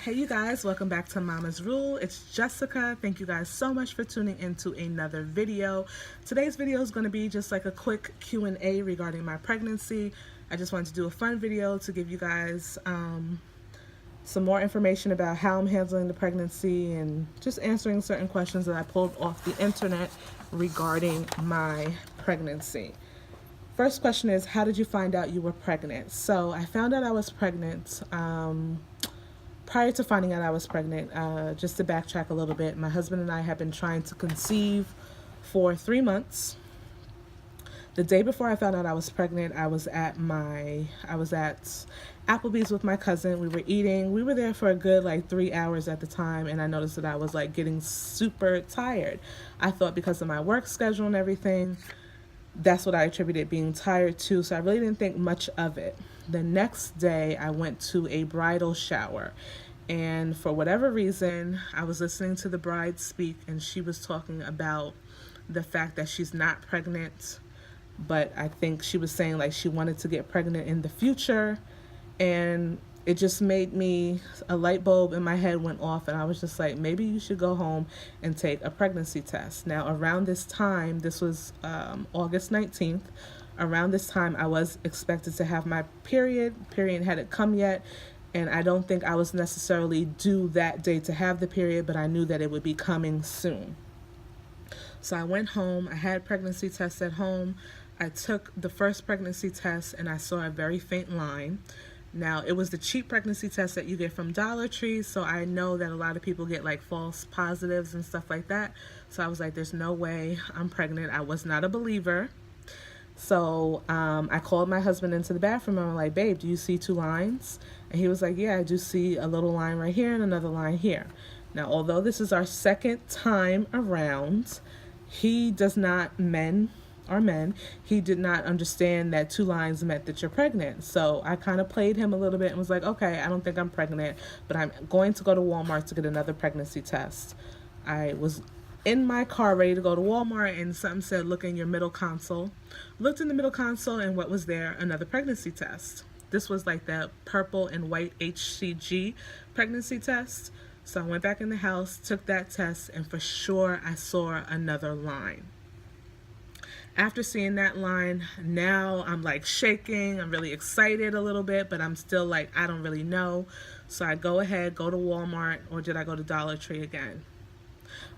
Hey you guys, welcome back to Mama's Rule. It's Jessica. Thank you guys so much for tuning into another video. Today's video is going to be just like a quick Q&A regarding my pregnancy. I just wanted to do a fun video to give you guys some more information about how I'm handling the pregnancy and just answering certain questions that I pulled off the internet regarding my pregnancy. First question is, how did you find out you were pregnant? So I found out I was pregnant prior to finding out I was pregnant. Just to backtrack a little bit, my husband and I have been trying to conceive for 3 months. The day before I found out I was pregnant, I was at Applebee's with my cousin. We were eating. We were there for a good 3 hours at the time, and I noticed that I was getting super tired. I thought because of my work schedule and everything, that's what I attributed being tired to, so I really didn't think much of it. The next day, I went to a bridal shower, and for whatever reason, I was listening to the bride speak, and she was talking about the fact that she's not pregnant, but I think she was saying she wanted to get pregnant in the future, and it just made me, a light bulb in my head went off, and I was just like, maybe you should go home and take a pregnancy test. Now, around this time, this was August 19th, around this time, I was expected to have my period. Period hadn't come yet, and I don't think I was necessarily due that day to have the period, but I knew that it would be coming soon. So I went home. I had pregnancy tests at home. I took the first pregnancy test, and I saw a very faint line. Now, it was the cheap pregnancy test that you get from Dollar Tree, so I know that a lot of people get false positives and stuff like that. So I was like, there's no way I'm pregnant. I was not a believer. So I called my husband into the bathroom, and I'm like, babe, do you see 2 lines? And he was like, yeah, I do see a little line right here and another line here. Now, although this is our second time around, he does not, men, he did not understand that 2 lines meant that you're pregnant. So I kind of played him a little bit and was like, okay, I don't think I'm pregnant, but I'm going to go to Walmart to get another pregnancy test. I was in my car ready to go to Walmart, and something said, look in your middle console. Looked in the middle console, and what was there? Another pregnancy test. This was the purple and white HCG pregnancy test. So I went back in the house, took that test, and for sure I saw another line. After seeing that line, now I'm shaking. I'm really excited a little bit, but I'm still I don't really know. So I go ahead, go to Walmart, or did I go to Dollar Tree again?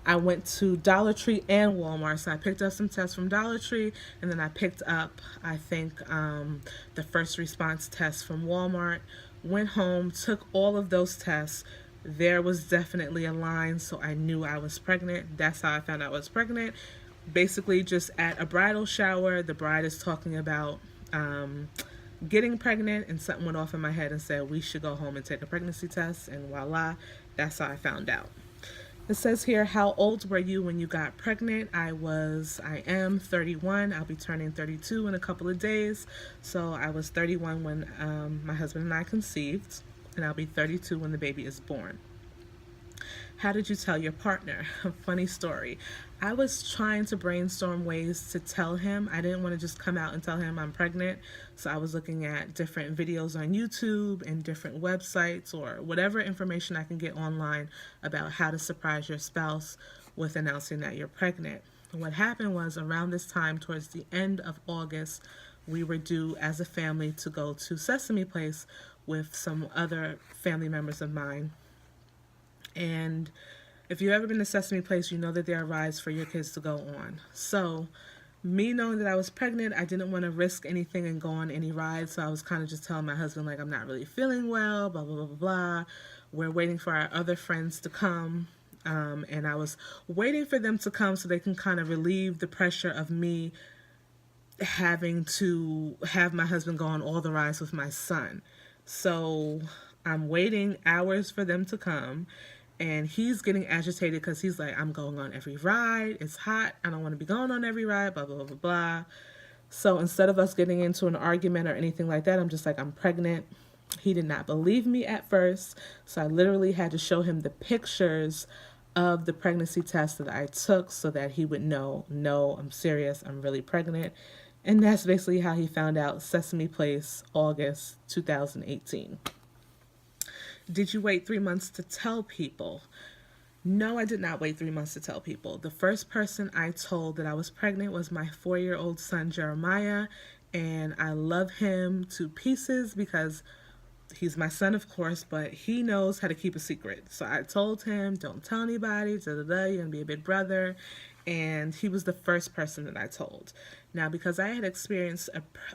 I went to Dollar Tree and Walmart. So I picked up some tests from Dollar Tree, and then I picked up, I think, the first response test from Walmart. Went home, took all of those tests. There was definitely a line, so I knew I was pregnant. That's how I found out I was pregnant. Basically, just at a bridal shower, the bride is talking about getting pregnant, and something went off in my head and said we should go home and take a pregnancy test, and voila, that's how I found out. It says here, how old were you when you got pregnant? I am 31. I'll be turning 32 in a couple of days. So I was 31 when my husband and I conceived, and I'll be 32 when the baby is born. How did you tell your partner? Funny story. I was trying to brainstorm ways to tell him. I didn't want to just come out and tell him I'm pregnant. So I was looking at different videos on YouTube and different websites or whatever information I can get online about how to surprise your spouse with announcing that you're pregnant. What happened was, around this time, towards the end of August, we were due as a family to go to Sesame Place with some other family members of mine. And if you've ever been to Sesame Place, you know that there are rides for your kids to go on. So me knowing that I was pregnant, I didn't want to risk anything and go on any rides. So I was kind of just telling my husband, I'm not really feeling well, blah, blah, blah, blah, blah. We're waiting for our other friends to come. And I was waiting for them to come so they can kind of relieve the pressure of me having to have my husband go on all the rides with my son. So I'm waiting hours for them to come. And he's getting agitated because he's like, I'm going on every ride. It's hot. I don't want to be going on every ride, blah, blah, blah, blah, blah. So instead of us getting into an argument or anything like that, I'm just like, I'm pregnant. He did not believe me at first. So I literally had to show him the pictures of the pregnancy test that I took so that he would know, no, I'm serious. I'm really pregnant. And that's basically how he found out. Sesame Place, August 2018. Did you wait 3 months to tell people? No, I did not wait 3 months to tell people. The first person I told that I was pregnant was my 4-year-old son, Jeremiah, and I love him to pieces because he's my son, of course, but he knows how to keep a secret. So I told him, don't tell anybody, da da da, you're gonna be a big brother. And he was the first person that I told. Now, because I had experienced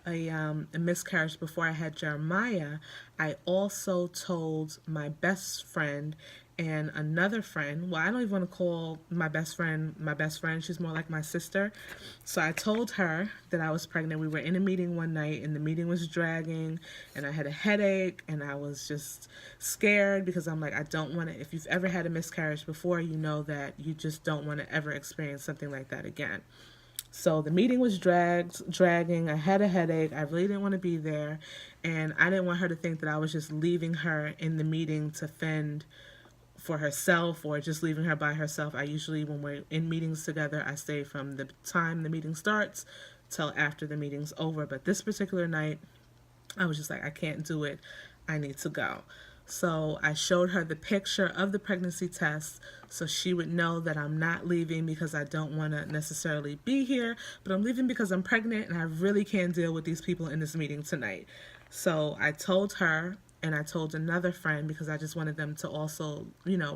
a miscarriage before I had Jeremiah, I also told my best friend and another friend. Well, I don't even want to call my best friend my best friend. She's more like my sister. So I told her that I was pregnant. We were in a meeting one night and the meeting was dragging and I had a headache and I was just scared because I'm like, I don't want to, if you've ever had a miscarriage before, you know that you just don't want to ever experience something like that again. So the meeting was dragging. I had a headache. I really didn't want to be there. And I didn't want her to think that I was just leaving her in the meeting to fend for herself or just leaving her by herself. I usually, when we're in meetings together, I stay from the time the meeting starts till after the meeting's over. But this particular night, I was just like, I can't do it. I need to go. So I showed her the picture of the pregnancy test so she would know that I'm not leaving because I don't want to necessarily be here, but I'm leaving because I'm pregnant and I really can't deal with these people in this meeting tonight. So I told her and I told another friend because I just wanted them to also,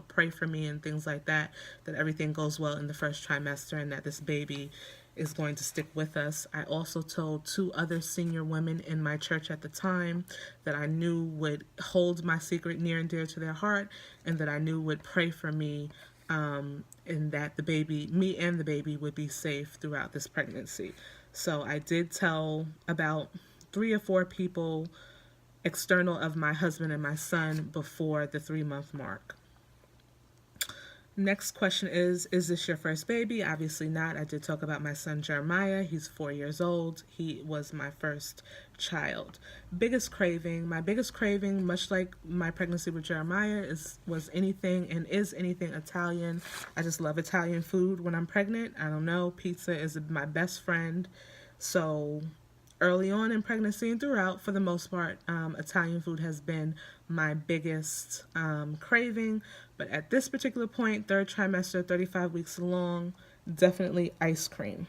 pray for me and things like that, that everything goes well in the first trimester and that this baby is going to stick with us. I also told 2 other senior women in my church at the time that I knew would hold my secret near and dear to their heart and that I knew would pray for me, and that me and the baby would be safe throughout this pregnancy. So I did tell about 3 or 4 people external of my husband and my son before the 3-month mark. Next question is this your first baby? Obviously not. I did talk about my son Jeremiah. He's 4 years old. He was my first child. Biggest craving. My biggest craving, much like my pregnancy with Jeremiah, was anything and is anything Italian. I just love Italian food when I'm pregnant. I don't know. Pizza is my best friend. So early on in pregnancy and throughout, for the most part, Italian food has been my biggest craving. But at this particular point, 3rd trimester, 35 weeks along, definitely ice cream.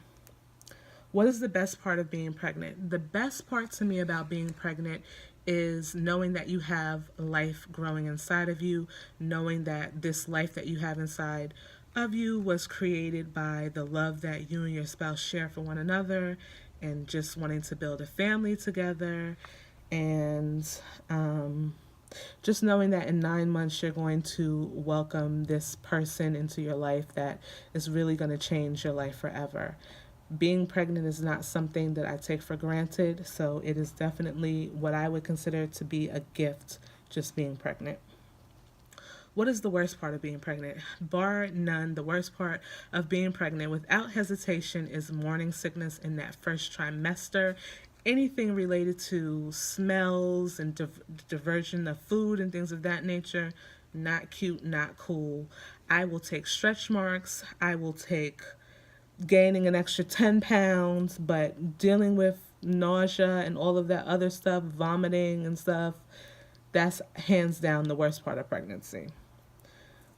What is the best part of being pregnant? The best part to me about being pregnant is knowing that you have life growing inside of you, knowing that this life that you have inside of you was created by the love that you and your spouse share for one another, and just wanting to build a family together, and just knowing that in 9 months you're going to welcome this person into your life that is really going to change your life forever. Being pregnant is not something that I take for granted, so it is definitely what I would consider to be a gift, just being pregnant. What is the worst part of being pregnant? Bar none, the worst part of being pregnant, without hesitation, is morning sickness in that first trimester. Anything related to smells and diversion of food and things of that nature, not cute, not cool. I will take stretch marks. I will take gaining an extra 10 pounds, but dealing with nausea and all of that other stuff, vomiting and stuff, that's hands down the worst part of pregnancy.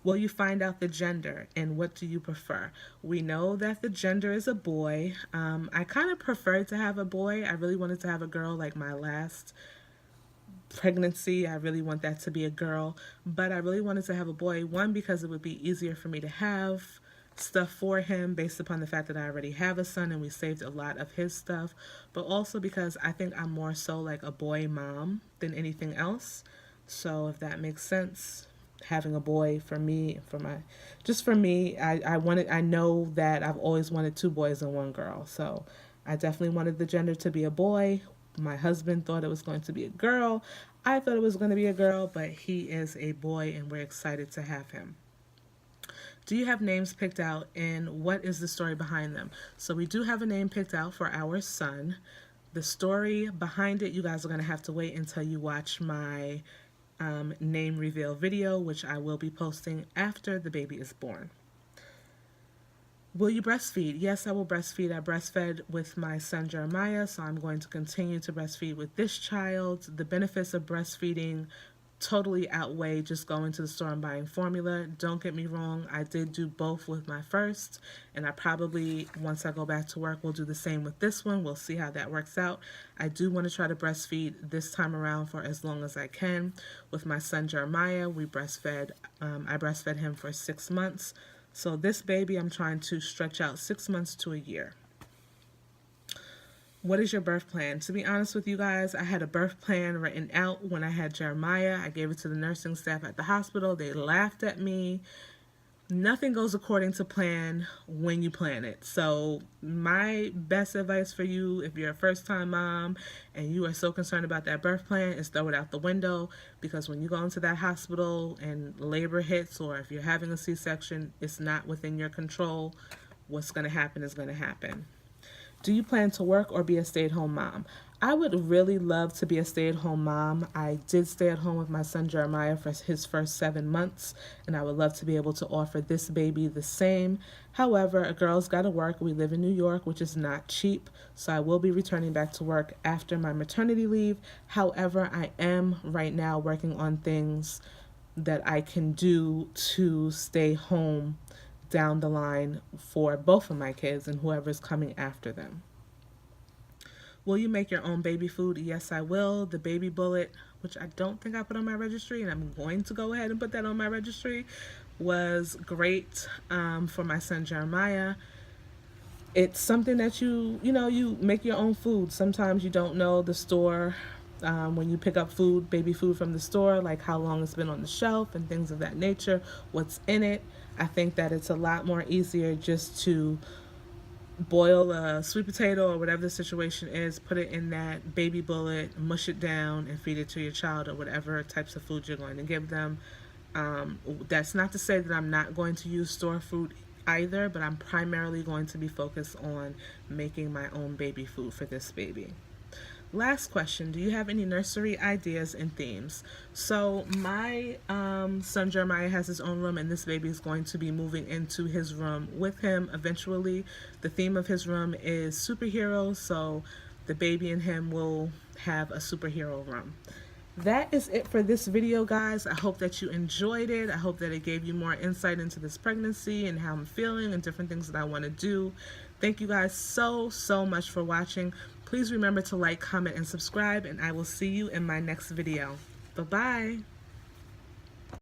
Will you find out the gender and what do you prefer? We know that the gender is a boy. I kind of preferred to have a boy. I really wanted to have a girl like my last pregnancy. I really want that to be a girl, but I really wanted to have a boy. One, because it would be easier for me to have stuff for him based upon the fact that I already have a son and we saved a lot of his stuff, but also because I think I'm more so like a boy mom than anything else. So if that makes sense, having a boy for me, I know that I've always wanted 2 boys and 1 girl. So I definitely wanted the gender to be a boy. My husband thought it was going to be a girl. I thought it was going to be a girl, but he is a boy and we're excited to have him. Do you have names picked out and what is the story behind them? So we do have a name picked out for our son. The story behind it, you guys are going to have to wait until you watch my name reveal video, which I will be posting after the baby is born. Will you breastfeed? Yes, I will breastfeed. I breastfed with my son Jeremiah, so I'm going to continue to breastfeed with this child. The benefits of breastfeeding totally outweigh just going to the store and buying formula. Don't get me wrong, I did do both with my first, and I probably, once I go back to work, will do the same with this one. We'll see how that works out. I do want to try to breastfeed this time around for as long as I can. With my son Jeremiah, I breastfed him for 6 months. So this baby, I'm trying to stretch out 6 months to a year. What is your birth plan? To be honest with you guys, I had a birth plan written out when I had Jeremiah. I gave it to the nursing staff at the hospital. They laughed at me. Nothing goes according to plan when you plan it. So my best advice for you, if you're a first-time mom and you are so concerned about that birth plan, is throw it out the window, because when you go into that hospital and labor hits, or if you're having a C-section, it's not within your control. What's going to happen is going to happen. Do you plan to work or be a stay-at-home mom? I would really love to be a stay-at-home mom. I did stay at home with my son Jeremiah for his first 7 months, and I would love to be able to offer this baby the same. However, a girl's got to work. We live in New York, which is not cheap, so I will be returning back to work after my maternity leave. However, I am right now working on things that I can do to stay home down the line for both of my kids and whoever's coming after them. Will you make your own baby food? Yes, I will. The baby bullet, which I don't think I put on my registry, and I'm going to go ahead and put that on my registry, was great for my son Jeremiah. It's something that you make your own food. Sometimes you don't know the store when you pick up food, baby food from the store, like how long it's been on the shelf and things of that nature, what's in it. I think that it's a lot more easier just to boil a sweet potato or whatever the situation is, put it in that baby bullet, mush it down, and feed it to your child or whatever types of food you're going to give them. That's not to say that I'm not going to use store food either, but I'm primarily going to be focused on making my own baby food for this baby. Last question, do you have any nursery ideas and themes? So my son Jeremiah has his own room, and this baby is going to be moving into his room with him eventually. The theme of his room is superheroes, so the baby and him will have a superhero room. That is it for this video, guys. I hope that you enjoyed it. I hope that it gave you more insight into this pregnancy and how I'm feeling and different things that I want to do. Thank you guys so much for watching. Please remember to like, comment, and subscribe, and I will see you in my next video. Bye-bye.